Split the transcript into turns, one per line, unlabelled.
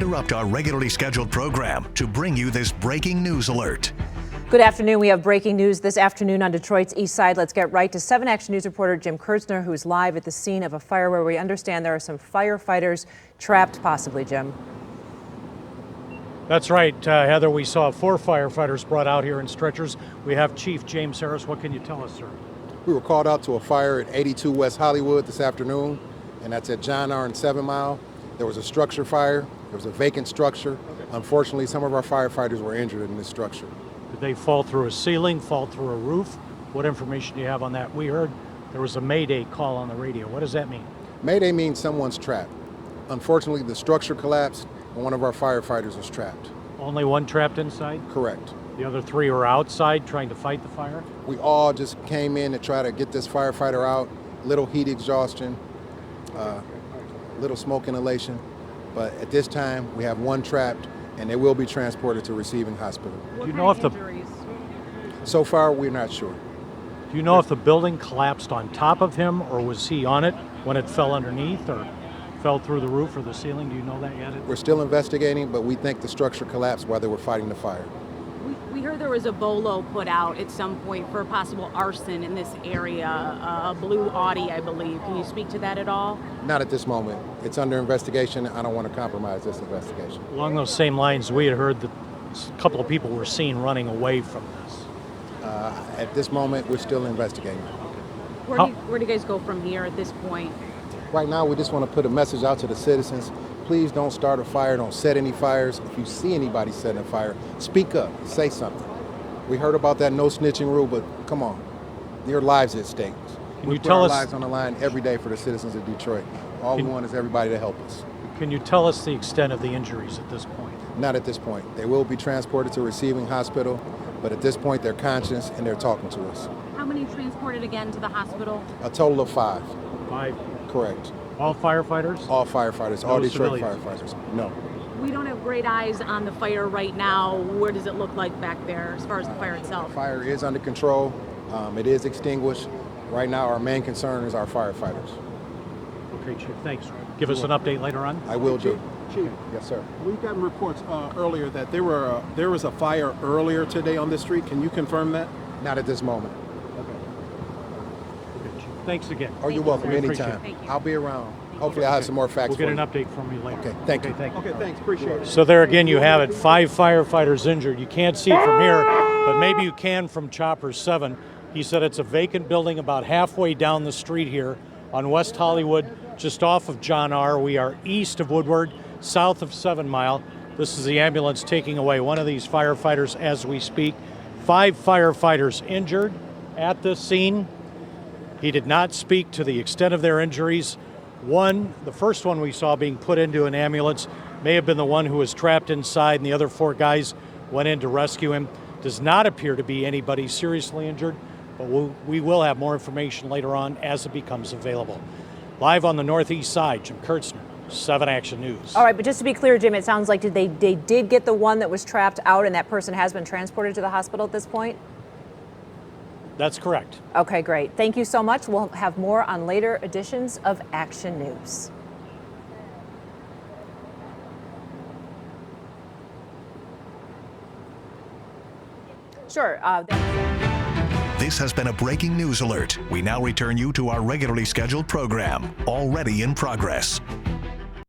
interrupt our regularly scheduled program to bring you this breaking news alert.
Good afternoon. We have breaking news this afternoon on Detroit's East Side. Let's get right to 7 Action News reporter Jim Kurtzner, who's live at the scene of a fire where we understand there are some firefighters trapped, possibly, Jim.
That's right, Heather. We saw 4 firefighters brought out here in stretchers. We have Chief James Harris. What can you tell us, sir?
We were called out to a fire at 82 West Hollywood this afternoon, and that's at John R. and 7 Mile. There was a structure fire. There was a vacant structure. Unfortunately, some of our firefighters were injured in this structure.
Did they fall through a ceiling, fall through a roof? What information do you have on that? We heard there was a Mayday call on the radio. What does that mean?
Mayday means someone's trapped. Unfortunately, the structure collapsed, and one of our firefighters was trapped.
Only one trapped inside?
Correct.
The other 3 were outside trying to fight the fire?
We all just came in to try to get this firefighter out. Little heat exhaustion, little smoke inhalation. But at this time, we have one trapped, and they will be transported to receiving hospital.
Do you know if
So far, we're not sure.
Do you know if the building collapsed on top of him, or was he on it when it fell underneath, or fell through the roof or the ceiling? Do you know that yet?
We're still investigating, but we think the structure collapsed while they were fighting the fire.
We heard there was a bolo put out at some point for possible arson in this area, a blue Audi, I believe. Can you speak to that at all?
Not at this moment. It's under investigation. I don't want to compromise this investigation.
Along those same lines, we had heard that a couple of people were seen running away from this.
At this moment, we're still investigating.
Where do you guys go from here at this point?
Right now, we just want to put a message out to the citizens. Please don't start a fire, don't set any fires. If you see anybody setting a fire, speak up, say something. We heard about that no snitching rule, but come on, your lives at stake. We put our lives on the line every day for the citizens of Detroit. All we want is everybody to help us.
Can you tell us the extent of the injuries at this point?
Not at this point. They will be transported to receiving hospital, but at this point they're conscious and they're talking to us.
How many transported again to the hospital?
A total of 5.
5?
Correct.
All firefighters?
All firefighters,
No
all Detroit
civilians.
firefighters. No.
We don't have great eyes on the fire right now. Where does it look like back there as far as the fire itself?
The fire is under control. It is extinguished. Right now our main concern is our firefighters.
Okay, Chief, thanks. Give us an update later on.
I will do.
Chief,
Yes, sir.
we've gotten reports earlier that there was a fire earlier today on this street. Can you confirm that?
Not at this moment.
Okay, Chief. Thanks again.
Oh, you're welcome.
We appreciate
Anytime.
it.
Thank you.
I'll be around. Hopefully I'll have some more facts
We'll get
for
an
you.
update from you later.
Okay, thank you.
Thank you.
Okay, thanks. Appreciate it.
So there again you have it, 5 firefighters injured. You can't see it from here, but maybe you can from Chopper 7. He said it's a vacant building about halfway down the street here on West Hollywood, just off of John R. We are east of Woodward, south of 7 Mile. This is the ambulance taking away one of these firefighters as we speak. 5 firefighters injured at this scene. He did not speak to the extent of their injuries. The first one we saw being put into an ambulance may have been the one who was trapped inside, and the other 4 guys went in to rescue him. Does not appear to be anybody seriously injured, but we will have more information later on as it becomes available. Live on the Northeast Side, Jim Kurtzner, 7 Action News.
All right, but just to be clear, Jim, it sounds like they did get the one that was trapped out, and that person has been transported to the hospital at this point?
That's correct.
Okay, great. Thank you so much. We'll have more on later editions of Action News. Sure.
This has been a breaking news alert. We now return you to our regularly scheduled program, already in progress.